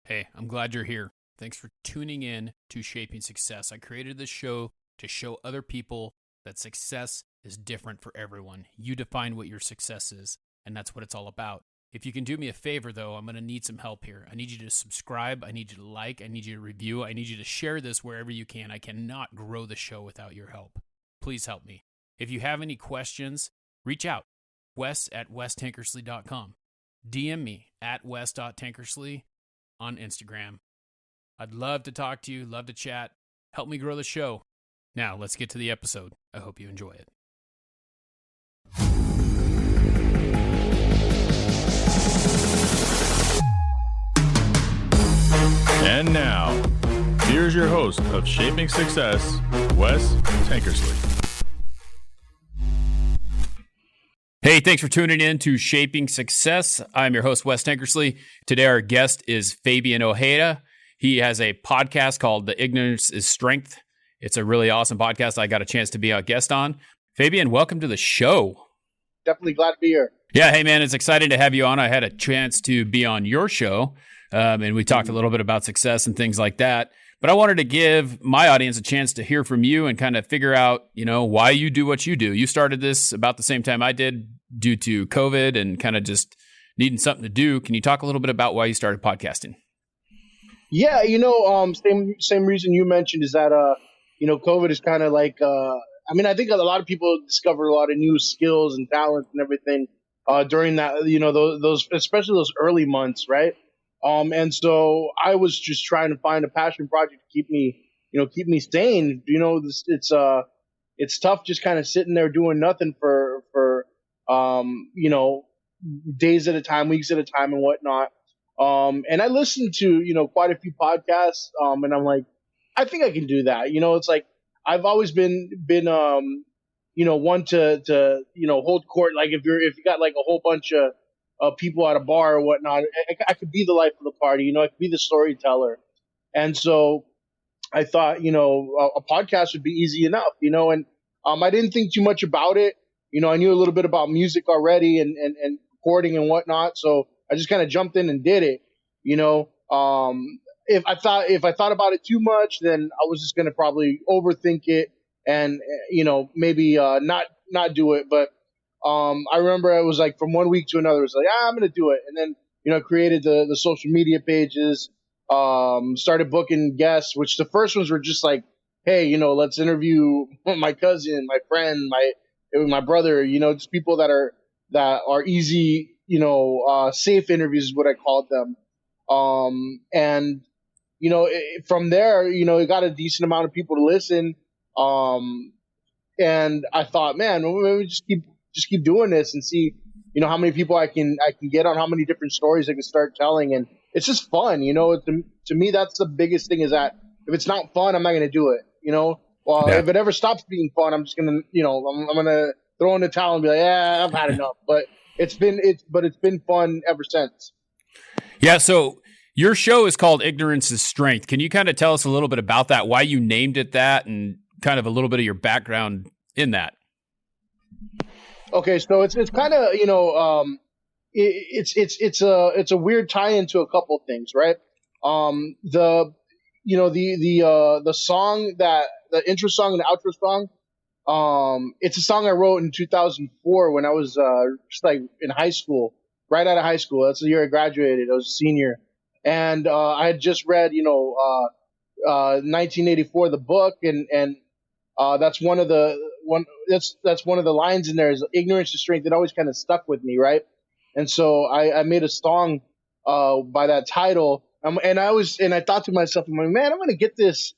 Hey, I'm glad you're here. Thanks for tuning in to Shaping Success. I created this show to show other people that success is different for everyone. You define what your success is, and that's what it's all about. If you can do me a favor, though, I'm going to need some help here. I need you to subscribe. I need you to like. I need you to review. I need you to share this wherever you can. I cannot grow the show without your help. Please help me. If you have any questions, reach out. Wes@westankersley.com. DM me at wes.tankersley on Instagram. I'd love to talk to you, love to chat. Help me grow the show. Now, let's get to the episode. I hope you enjoy it. And now, here's your host of Shaping Success, Wes Tankersley. Hey, thanks for tuning in to Shaping Success. I'm your host, Wes Tankersley. Today, our guest is Fabian Ojeda. He has a podcast called The Ignorance is Strength. It's a really awesome podcast I got a chance to be a guest on. Fabian, welcome to the show. Definitely glad to be here. Yeah, hey man, it's exciting to have you on. I had a chance to be on your show, and we talked a little bit about success and things like that. But I wanted to give my audience a chance to hear from you and kind of figure out, why you do what you do. You started this about the same time I did due to COVID and kind of just needing something to do. Can you talk a little bit about why you started podcasting? Yeah, same reason you mentioned is that, COVID is kind of like, I think a lot of people discover a lot of new skills and talents and everything during that, those especially those early months, right? And so I was just trying to find a passion project to keep me sane. It's tough just kind of sitting there doing nothing for days at a time, weeks at a time and whatnot. And I listened to, quite a few podcasts, and I'm like, I think I can do that. It's like, I've always been one to hold court. Like if you got like a whole bunch of people at a bar or whatnot, I could be the life of the party, I could be the storyteller. And so I thought, a podcast would be easy enough, and I didn't think too much about it. I knew a little bit about music already and recording and whatnot. So I just kind of jumped in and did it, If I thought about it too much, then I was just going to probably overthink it and, maybe not do it. But I remember it was like from one week to another, it was like, I'm going to do it. And then, I created the social media pages, started booking guests, which the first ones were just like, hey, let's interview my cousin, my friend, my brother, just people that are easy, safe interviews is what I called them. And, from there, it got a decent amount of people to listen. And I thought, man, maybe just keep doing this and see, how many people I can get on, how many different stories I can start telling. And it's just fun, to me, that's the biggest thing is that if it's not fun, I'm not going to do it, If it ever stops being fun, I'm just going to, I'm going to throw in the towel and be like, I've had enough. But it's been fun ever since. Yeah. So your show is called Ignorance is Strength. Can you kind of tell us a little bit about that, why you named it that, and kind of a little bit of your background in that? Okay. So it's kind of, it's a weird tie into a couple things, right? The song the intro song and the outro song, it's a song I wrote in 2004 when I was just like in high school, right out of high school. That's the year I graduated. I was a senior. And I had just read, 1984, the book, and that's one of the lines in there is ignorance is strength. It always kind of stuck with me, right? And so I made a song by that title, and I thought to myself, I'm like, man, I'm gonna get this,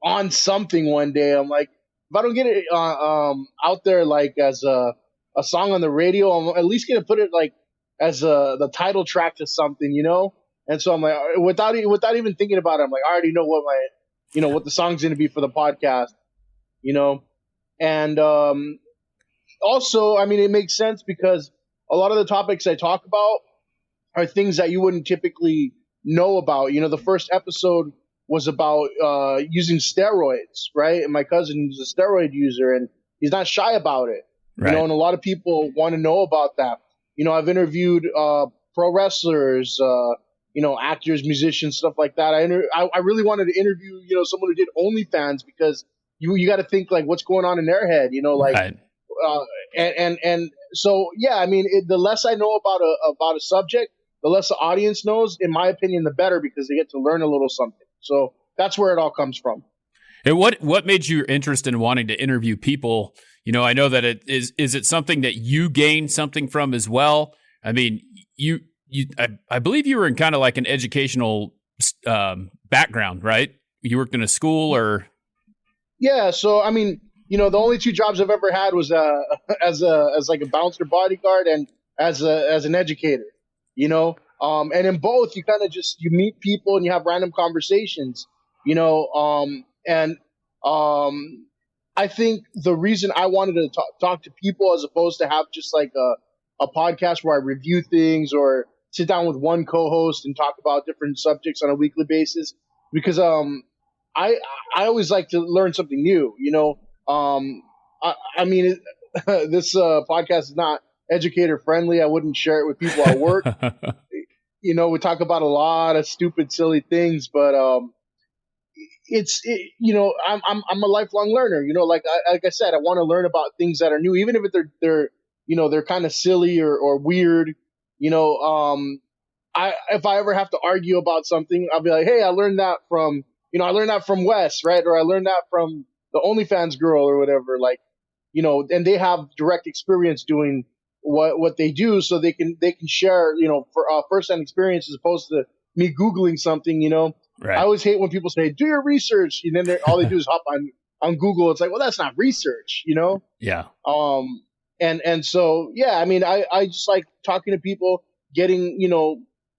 on something one day. I'm like, if I don't get it out there like as a song on the radio, I'm at least gonna put it like as the title track to something, And so I'm like, without even thinking about it, I'm like, I already know what the song's gonna be for the podcast, And also, it makes sense because a lot of the topics I talk about are things that you wouldn't typically know about. The first episode was about using steroids, right? And my cousin is a steroid user, and he's not shy about it. Right. And a lot of people want to know about that. I've interviewed pro wrestlers, actors, musicians, stuff like that. I really wanted to interview, someone who did OnlyFans, because you got to think like what's going on in their head, like, Right. and so, yeah, I mean, the less I know about a subject, the less the audience knows, in my opinion, the better, because they get to learn a little something. So that's where it all comes from. And what made you interested in wanting to interview people? I know that is it something that you gained something from as well? I mean, I believe you were in kind of like an educational background, right? You worked in a school, or? Yeah. So, I mean, the only two jobs I've ever had was as like a bouncer bodyguard, and as an educator, and in both, you kind of you meet people and you have random conversations, and I think the reason I wanted to talk to people, as opposed to have just like a podcast where I review things or sit down with one co-host and talk about different subjects on a weekly basis, because I always like to learn something new. I mean, this podcast is not educator friendly. I wouldn't share it with people at work. We talk about a lot of stupid, silly things, but I'm a lifelong learner. Like I said, I want to learn about things that are new, even if they're kind of silly or weird. If I ever have to argue about something, I'll be like, hey, I learned that from Wes, right? Or I learned that from the OnlyFans girl or whatever. Like, and they have direct experience doing what they do, so they can share, for first-hand experience, as opposed to me Googling something, Right. I always hate when people say, do your research, and then all they do is hop on Google. It's like, well, that's not research, Yeah. And so, yeah, I mean, I just like talking to people, getting,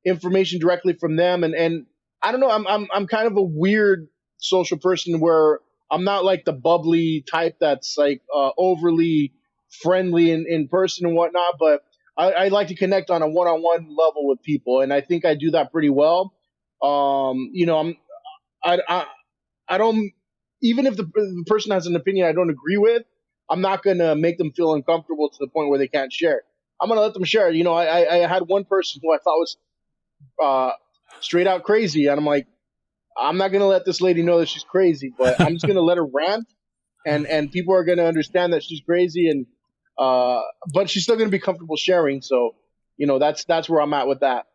information directly from them. And I don't know, I'm kind of a weird social person, where I'm not like the bubbly type that's like overly friendly in person and whatnot, but I like to connect on a one-on-one level with people. And I think I do that pretty well. I don't, even if the person has an opinion I don't agree with, I'm not going to make them feel uncomfortable to the point where they can't share. I'm going to let them share. I had one person who I thought was straight out crazy, and I'm like, I'm not going to let this lady know that she's crazy, but I'm just going to let her rant, and people are going to understand that she's crazy, and but she's still going to be comfortable sharing. So, that's where I'm at with that.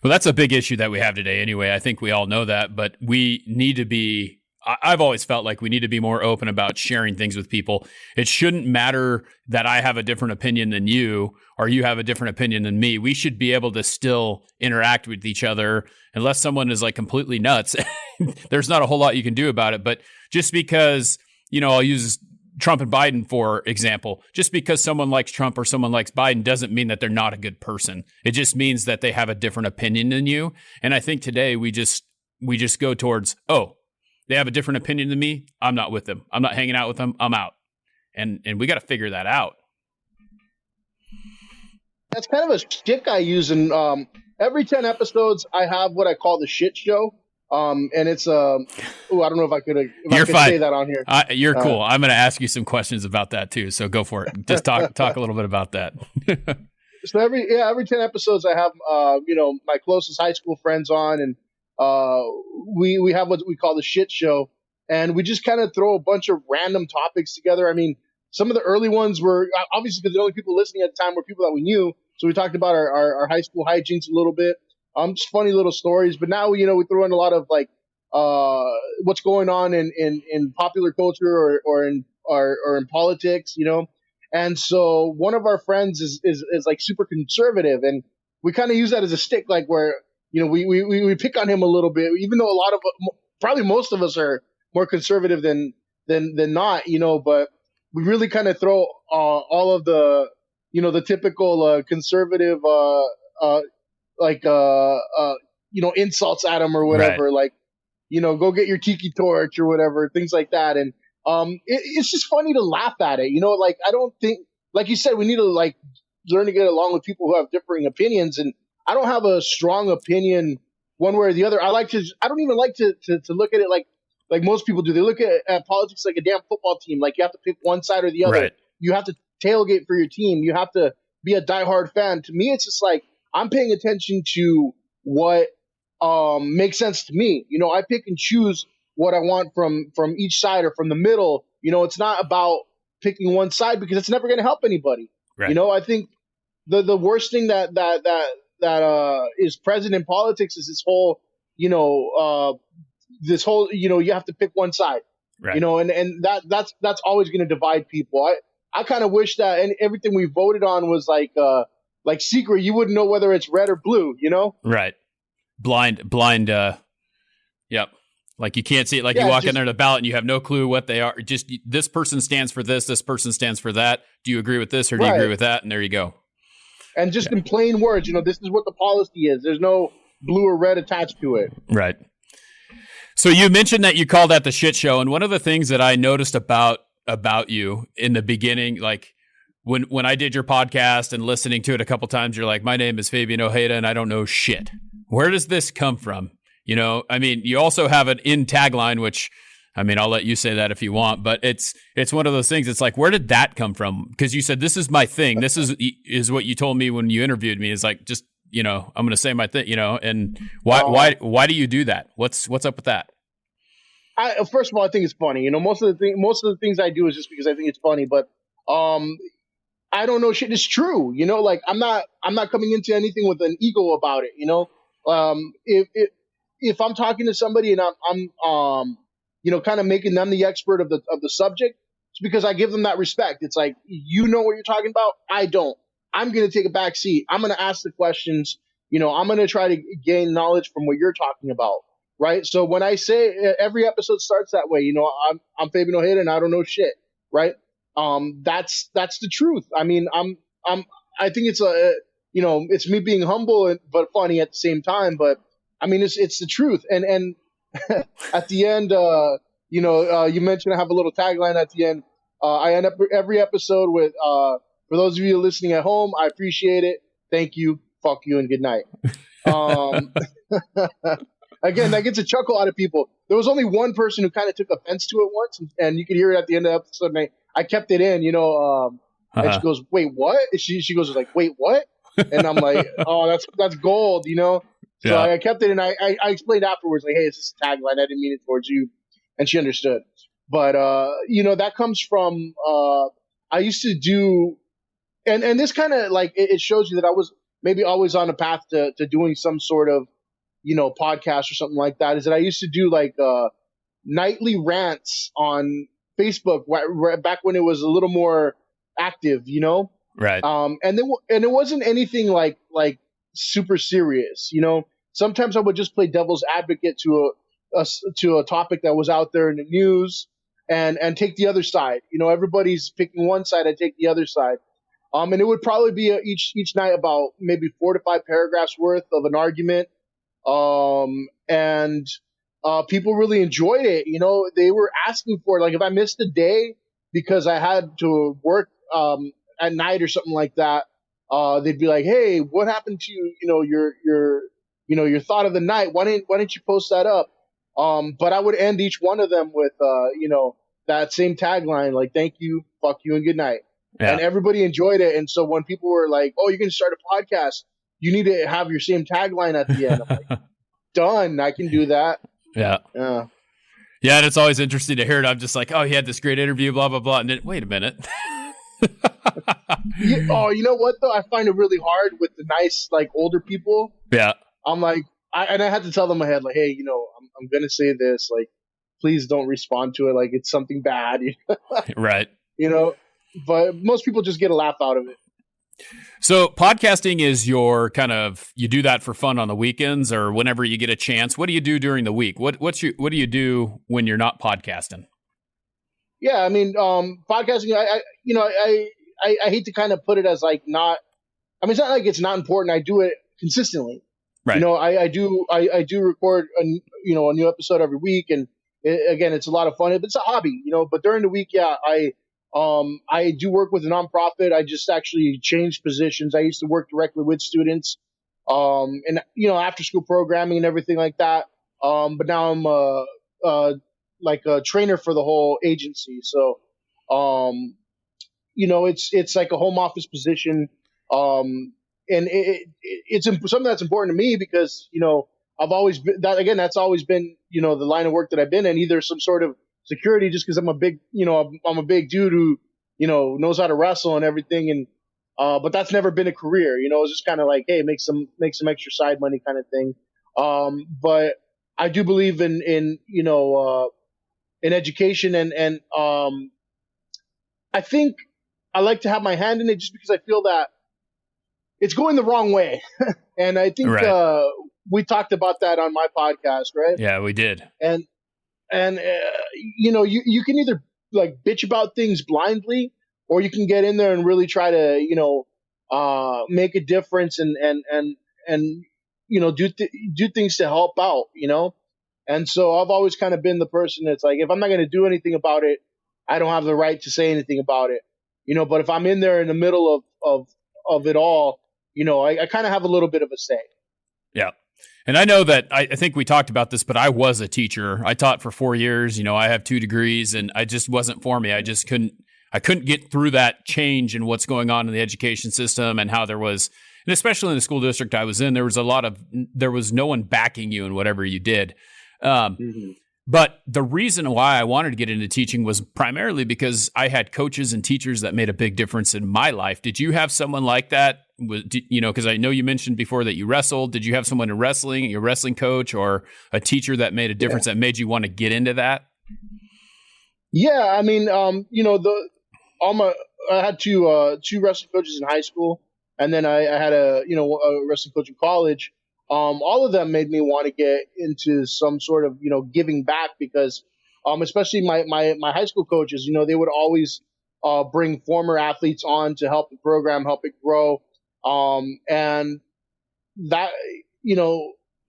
Well, that's a big issue that we have today anyway. I think we all know that, but we need to be, I've always felt like we need to be more open about sharing things with people. It shouldn't matter that I have a different opinion than you, or you have a different opinion than me. We should be able to still interact with each other, unless someone is like completely nuts. There's not a whole lot you can do about it. But just because, I'll use Trump and Biden, for example. Just because someone likes Trump or someone likes Biden doesn't mean that they're not a good person. It just means that they have a different opinion than you. And I think today we just go towards, oh, they have a different opinion than me, I'm not with them. I'm not hanging out with them. I'm out. And we got to figure that out. That's kind of a shtick I use in every 10 episodes. I have what I call the shit show. And it's I don't know if I could say that on here. You're cool. I'm going to ask you some questions about that too. So go for it. Just talk a little bit about that. So every 10 episodes I have my closest high school friends on, and we have what we call the shit show, and we just kind of throw a bunch of random topics together. I mean, some of the early ones were obviously, because the only people listening at the time were people that we knew, so we talked about our high school hijinks a little bit. Just funny little stories. But now, we throw in a lot of like what's going on in popular culture or in politics, And so one of our friends is like super conservative, and we kind of use that as a stick, like where we pick on him a little bit, even though a lot of probably most of us are more conservative than not, But we really kind of throw all of the the typical conservative insults at him or whatever, right. Like, go get your tiki torch or whatever, things like that. And it's just funny to laugh at it. Like, I don't think, like you said, we need to like learn to get along with people who have differing opinions. And I don't have a strong opinion one way or the other. I don't even like to look at it like most people do. They look at politics like a damn football team. Like, you have to pick one side or the other. Right. You have to tailgate for your team. You have to be a diehard fan. To me, it's just like, I'm paying attention to what makes sense to me. I pick and choose what I want from each side or from the middle. It's not about picking one side because it's never going to help anybody. Right. I think the worst thing that is present in politics is this whole you have to pick one side. Right. And that's always going to divide people. I kind of wish that everything we voted on was like secret. You wouldn't know whether it's red or blue. Right. Blind. Yep. Like you can't see it. Like Yeah, you walk just- in there to the ballot and you have no clue what they are. Just this person stands for this person stands for that. Do you agree with this or do you Right. agree with that? And there you go. And just in plain words, this is what the policy is. There's no blue or red attached to it. Right. So you mentioned that you called that the shit show, and one of the things that I noticed about you in the beginning, like when I did your podcast and listening to it a couple times, you're like, my name is Fabian Ojeda and I don't know shit. Where does this come from? I mean, you also have an in tagline, which, I mean, I'll let you say that if you want, but it's one of those things. It's like, where did that come from? Because you said, this is my thing. This is what you told me when you interviewed me. Is like, just, I'm going to say my thing, and why do you do that? What's up with that? First of all, I think it's funny. Most of the things I do is just because I think it's funny, but I don't know shit is true. Like I'm not coming into anything with an ego about it. If I'm talking to somebody and I'm kind of making them the expert of the subject, it's because I give them that respect. It's like, you know what you're talking about? I don't. I'm going to take a back seat. I'm going to ask the questions. I'm going to try to gain knowledge from what you're talking about. Right. So when I say every episode starts that way, I'm Fabian Ojeda and I don't know shit. Right. That's the truth. I mean, I think it's it's me being humble but funny at the same time. But I mean, it's the truth. And at the end, you mentioned I have a little tagline at the end. I end up every episode with, for those of you listening at home, I appreciate it. Thank you. Fuck you and good night. Again, that gets a chuckle out of people. There was only one person who kind of took offense to it once, and you could hear it at the end of the episode. And I kept it in, and she goes, "Wait, what?" She goes like, "Wait, what?" And I'm like, "Oh, that's gold," So Yeah. I kept it, and I explained afterwards, like, "Hey, it's just a tagline. I didn't mean it towards you," and she understood. But that comes from I used to do, and this kind of like it shows you that I was maybe always on a path to doing some sort of podcast or something like that. Is that I used to do like nightly rants on Facebook back when it was a little more active, Right. and it wasn't anything like super serious, Sometimes I would just play devil's advocate to a topic that was out there in the news, and take the other side. Everybody's picking one side, I take the other side. And it would probably be each night about maybe 4 to 5 paragraphs worth of an argument. And people really enjoyed it. They were asking for it. Like if I missed a day because I had to work at night or something like that, they'd be like, "Hey, what happened to your thought of the night? Why didn't you post that up?" But I would end each one of them with that same tagline, like "Thank you, fuck you, and good night." Yeah. And everybody enjoyed it. And so when people were like, "Oh, you're going to start a podcast, you need to have your same tagline at the end." I'm like, done. I can do that. Yeah. Yeah. Yeah, and it's always interesting to hear it. I'm just like, oh, he had this great interview, blah, blah, blah. And then, wait a minute. Oh, you know what, though? I find it really hard with the nice, like, older people. Yeah. I'm like, I had to tell them ahead, like, hey, I'm going to say this. Like, please don't respond to it like it's something bad. Right. But most people just get a laugh out of it. So podcasting is your kind of, you do that for fun on the weekends or whenever you get a chance. What do you do during the week? What do you do when you're not podcasting? Yeah, I mean, podcasting, I hate to kind of put it as like not, I mean, it's not like it's not important. I do it consistently. Right. I do record a new episode every week, and again, it's a lot of fun. It's a hobby, but during the week, yeah, I do work with a nonprofit. I just actually changed positions. I used to work directly with students, and after school programming and everything like that. But now I'm like a trainer for the whole agency. So, it's like a home office position. And it's something that's important to me because I've always been that again. That's always been, the line of work that I've been in, either some sort of security, just because I'm a big, I'm a big dude who, knows how to wrestle and everything. And, but that's never been a career, it's just kind of like, hey, make some extra side money kind of thing. But I do believe in education and I think I like to have my hand in it just because I feel that it's going the wrong way. And I think, we talked about that on my podcast, right? Yeah, we did. And you can either like bitch about things blindly, or you can get in there and really try to, make a difference and do things to help out, And so I've always kind of been the person that's like, if I'm not going to do anything about it, I don't have the right to say anything about it, but if I'm in there in the middle of it all, I kind of have a little bit of a say. Yeah. And I know that I think we talked about this, but I was a teacher. I taught for 4 years. I have 2 degrees, and I just wasn't for me. I couldn't get through that change in what's going on in the education system, and how there was, and especially in the school district I was in, there was no one backing you in whatever you did. But the reason why I wanted to get into teaching was primarily because I had coaches and teachers that made a big difference in my life. Did you have someone like that? Because I know you mentioned before that you wrestled. Did you have someone in wrestling, your wrestling coach, or a teacher that made a difference that made you want to get into that? Yeah, I mean, I had two wrestling coaches in high school, and then I had a wrestling coach in college. All of them made me want to get into some sort of, giving back, because, especially my high school coaches, they would always, bring former athletes on to help the program, help it grow. And that,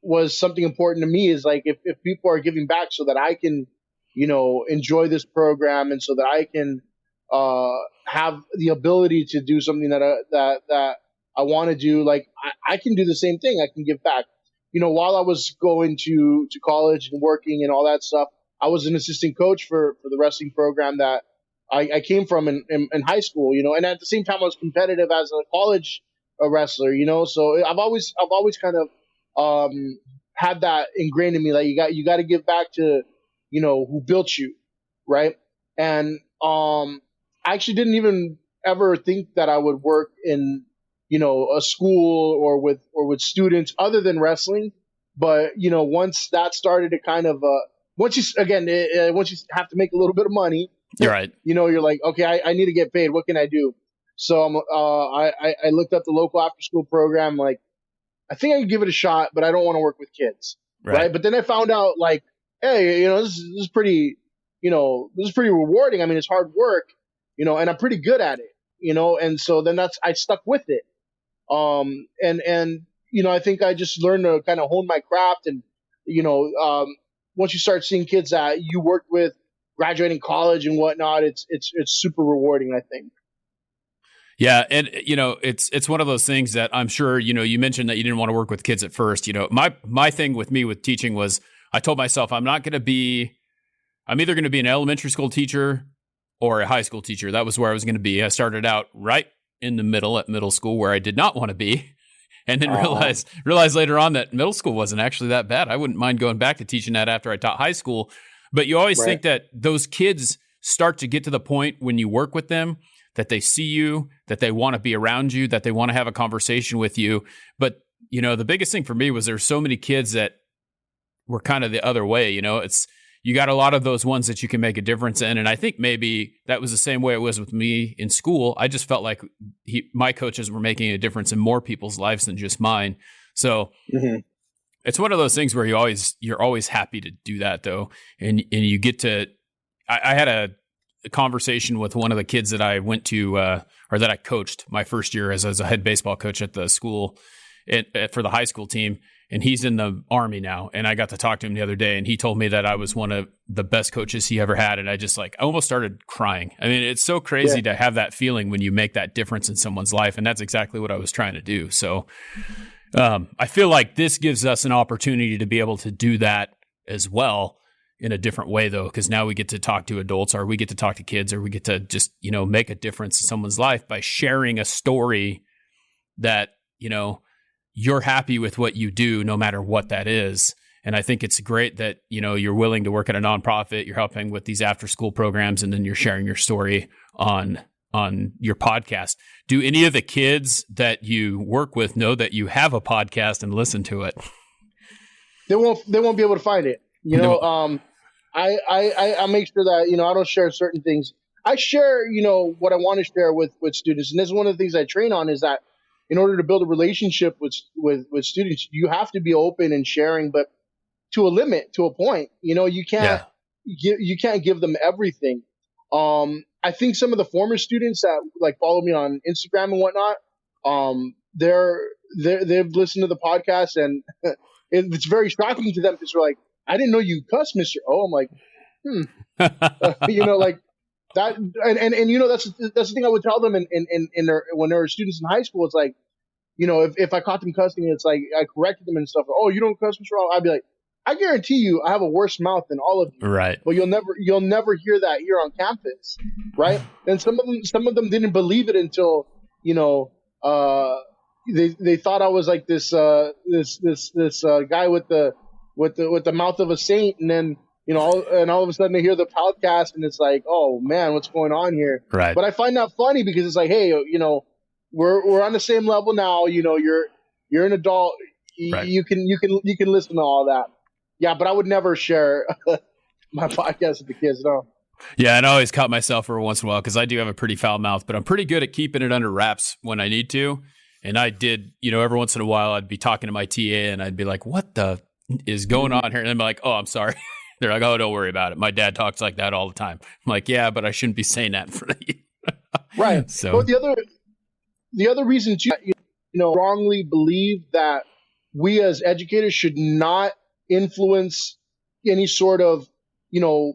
was something important to me, is like, if people are giving back so that I can, enjoy this program, and so that I can, have the ability to do something that I want to do, like I can do the same thing. I can give back. While I was going to college and working and all that stuff, I was an assistant coach for the wrestling program that I came from in high school, and at the same time I was competitive as a college wrestler, so I've always kind of, had that ingrained in me. Like you got to give back to, who built you. Right. And, I actually didn't even ever think that I would work in, a school or with students other than wrestling. But, once that started to kind of, once you have to make a little bit of money, you're right. You're like, okay, I need to get paid. What can I do? So I looked up the local after school program. Like, I think I could give it a shot, but I don't want to work with kids. Right. But then I found out, like, hey, this is pretty, this is pretty rewarding. I mean, it's hard work, and I'm pretty good at it, and so then I stuck with it. And I think I just learned to kind of hone my craft. And, once you start seeing kids that you worked with graduating college and whatnot, it's super rewarding, I think. Yeah. And, it's one of those things that I'm sure, you mentioned that you didn't want to work with kids at first. My thing with me with teaching was, I told myself, I'm either going to be an elementary school teacher or a high school teacher. That was where I was going to be. I started out right in the middle at middle school, where I did not want to be, and then realized later on that middle school wasn't actually that bad. I wouldn't mind going back to teaching that after I taught high school. But you always think that those kids start to get to the point when you work with them that they see you, that they want to be around you, that they want to have a conversation with you. But, the biggest thing for me was there's so many kids that were kind of the other way. You got a lot of those ones that you can make a difference in. And I think maybe that was the same way it was with me in school. I just felt like my coaches were making a difference in more people's lives than just mine. So it's one of those things where you're always happy to do that, though. And you get to, I had a conversation with one of the kids that I went to, or that I coached my first year as a head baseball coach at the school for the high school team. And he's in the Army now. And I got to talk to him the other day, and he told me that I was one of the best coaches he ever had. And I just I almost started crying. I mean, it's so crazy to have that feeling when you make that difference in someone's life. And that's exactly what I was trying to do. So I feel like this gives us an opportunity to be able to do that as well in a different way, though, because now we get to talk to adults, or we get to talk to kids, or we get to just, make a difference in someone's life by sharing a story that, you're happy with what you do, no matter what that is. And I think it's great that, you're willing to work at a nonprofit, you're helping with these after school programs, and then you're sharing your story on your podcast. Do any of the kids that you work with know that you have a podcast and listen to it? They won't be able to find it. I make sure that, I don't share certain things. I share, what I want to share with students. And this is one of the things I train on, is that in order to build a relationship with students, you have to be open and sharing, but to a limit, to a point. You can't you can't give them everything. I think some of the former students that follow me on Instagram and whatnot, they've listened to the podcast, and it's very shocking to them, because they're like, I didn't know you cuss, Mr. O. I'm like, that, and that's the thing I would tell them when they were students in high school. It's like, if I caught them cussing, it's like I corrected them and stuff. Oh, you don't cuss, Mr. O. I'd be like, I guarantee you, I have a worse mouth than all of you. Right. But you'll never hear that here on campus, right? And some of them didn't believe it until they thought I was like this guy with the mouth of a saint, and then all of a sudden they hear the podcast, and it's like, oh man, what's going on here? Right. But I find that funny, because it's like, hey, we're on the same level now. You're an adult. Right. You can listen to all that. Yeah, but I would never share my podcast with the kids, no. Yeah, and I always caught myself every once in a while, because I do have a pretty foul mouth, but I'm pretty good at keeping it under wraps when I need to. And I did, every once in a while, I'd be talking to my TA, and I'd be like, what the is going on here? And I'd be like, oh, I'm sorry. They're like, oh, don't worry about it. My dad talks like that all the time. I'm like, yeah, but I shouldn't be saying that in front of you. Right. So, but the other reason, too, strongly believe that we as educators should not influence any sort of,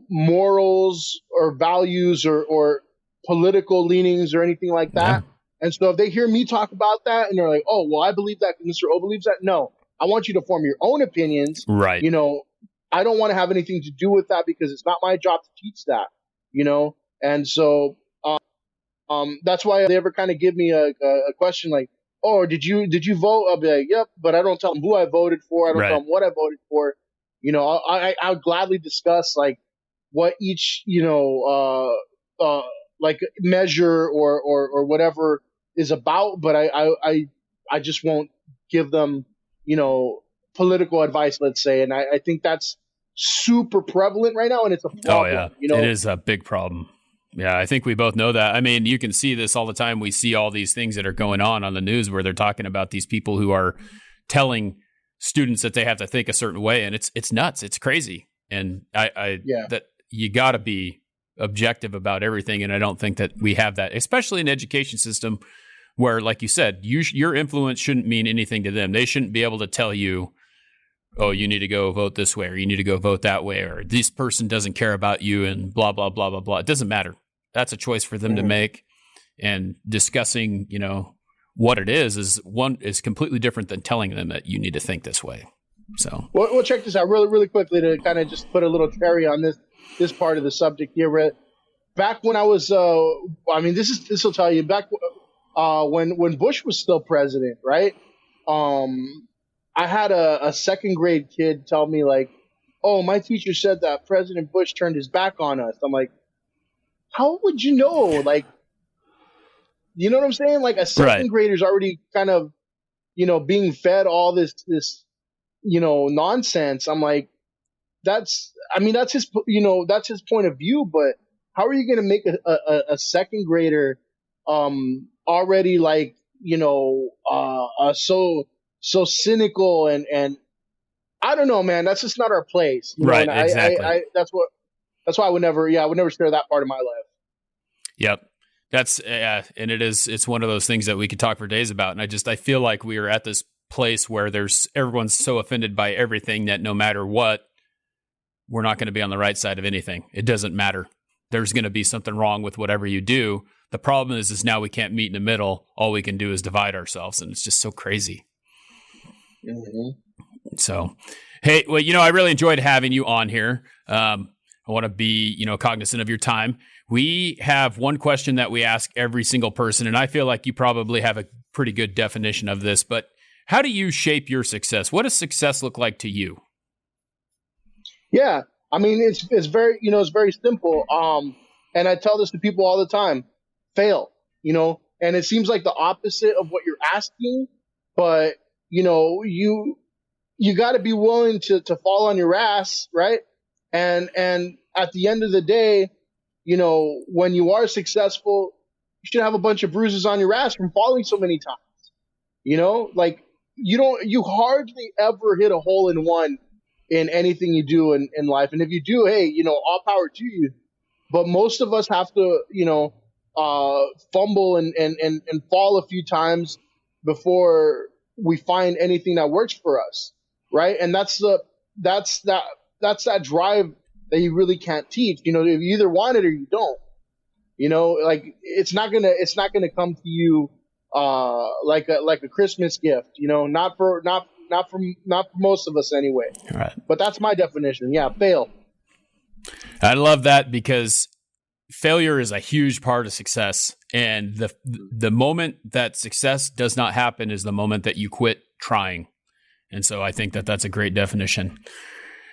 morals or values or political leanings or anything like that. Yeah. And so if they hear me talk about that and they're like, oh, well, I believe that Mr. O believes that. No, I want you to form your own opinions. Right. I don't want to have anything to do with that, because it's not my job to teach that, And so that's why they ever kind of give me a question like, oh, did you vote? I'll be like, yep, but I don't tell them who I voted for. I don't tell them what I voted for. I'll gladly discuss what each, measure or whatever is about, but I just won't give them, political advice, let's say. And I think that's super prevalent right now, and it's a problem. Oh yeah, it is a big problem. Yeah, I think we both know that. I mean, you can see this all the time. We see all these things that are going on the news where they're talking about these people who are telling students that they have to think a certain way, and it's nuts. It's crazy. And that you got to be objective about everything, and I don't think that we have that, especially in the education system, where, like you said, your influence shouldn't mean anything to them. They shouldn't be able to tell you, oh, you need to go vote this way, or you need to go vote that way, or this person doesn't care about you, and blah, blah, blah, blah, blah. It doesn't matter. That's a choice for them to make. And discussing, what it is completely different than telling them that you need to think this way. So we'll check this out really, really quickly to kind of just put a little cherry on this part of the subject here. Back when I was, this will tell you, back when Bush was still president, right? I had a second grade kid tell me like, oh, my teacher said that President Bush turned his back on us. I'm like, how would you know? Like, you know what I'm saying? Like a second grader's already kind of, being fed all this, nonsense. I'm like, that's his point of view, but how are you going to make a second grader, already like, so cynical and I don't know, man, that's just not our place. Right. Exactly. That's why I would never share that part of my life. Yep. That's, and it's one of those things that we could talk for days about. And I feel like we are at this place where everyone's so offended by everything that no matter what, we're not going to be on the right side of anything. It doesn't matter. There's going to be something wrong with whatever you do. The problem is now we can't meet in the middle. All we can do is divide ourselves. And it's just so crazy. Mm-hmm. So, hey, well, I really enjoyed having you on here. I want to be, cognizant of your time. We have one question that we ask every single person, and I feel like you probably have a pretty good definition of this, but How do you shape your success? What does success look like to you? Yeah, I mean it's very it's very simple. And I tell this to people all the time: fail. And it seems like the opposite of what you're asking, but you got to be willing to fall on your ass, right? And at the end of the day, when you are successful, you should have a bunch of bruises on your ass from falling so many times. Like you hardly ever hit a hole in one in anything you do in life. And if you do, hey, all power to you. But most of us have to, fumble and fall a few times before we find anything that works for us, right? And that's that drive that you really can't teach. You either want it or you don't. Like it's not gonna come to you like a Christmas gift. Not for most of us anyway. All right. But that's my definition. Yeah, fail. I love that because failure is a huge part of success. And the moment that success does not happen is the moment that you quit trying. And so I think that that's a great definition.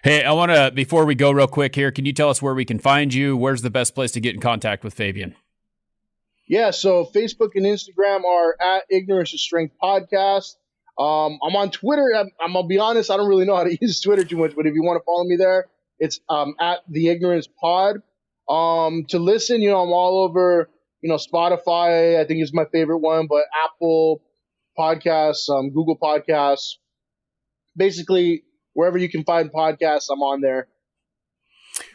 Hey, I want to, before we go real quick here, can you tell us where we can find you? Where's the best place to get in contact with Fabian? Yeah, so Facebook and Instagram are at Ignorance is Strength Podcast. I'm on Twitter. I'm gonna be honest, I don't really know how to use Twitter too much, but if you want to follow me there, it's at the Ignorance Pod. To listen, I'm all over, Spotify, I think is my favorite one, but Apple Podcasts, Google Podcasts, basically wherever you can find podcasts, I'm on there.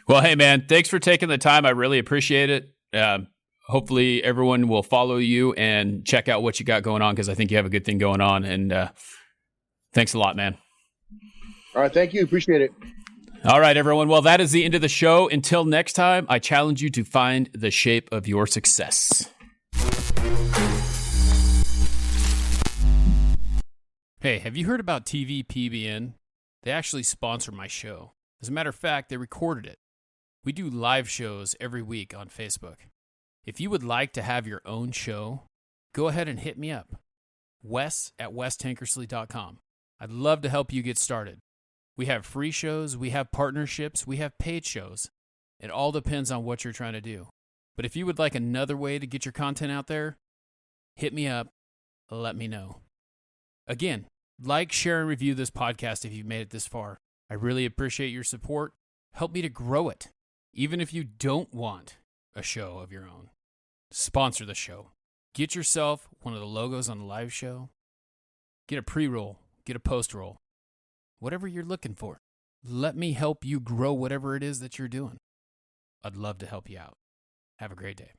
Well, hey man, thanks for taking the time. I really appreciate it. Hopefully everyone will follow you and check out what you got going on, because I think you have a good thing going on. And thanks a lot, man. All right. Thank you. Appreciate it. All right, everyone. Well, that is the end of the show. Until next time, I challenge you to find the shape of your success. Hey, have you heard about TV PBN? They actually sponsor my show. As a matter of fact, they recorded it. We do live shows every week on Facebook. If you would like to have your own show, go ahead and hit me up. Wes@westankersley.com. I'd love to help you get started. We have free shows, we have partnerships, we have paid shows. It all depends on what you're trying to do. But if you would like another way to get your content out there, hit me up, let me know. Again, like, share, and review this podcast if you've made it this far. I really appreciate your support. Help me to grow it. Even if you don't want a show of your own, sponsor the show. Get yourself one of the logos on the live show. Get a pre-roll, get a post-roll. Whatever you're looking for. Let me help you grow whatever it is that you're doing. I'd love to help you out. Have a great day.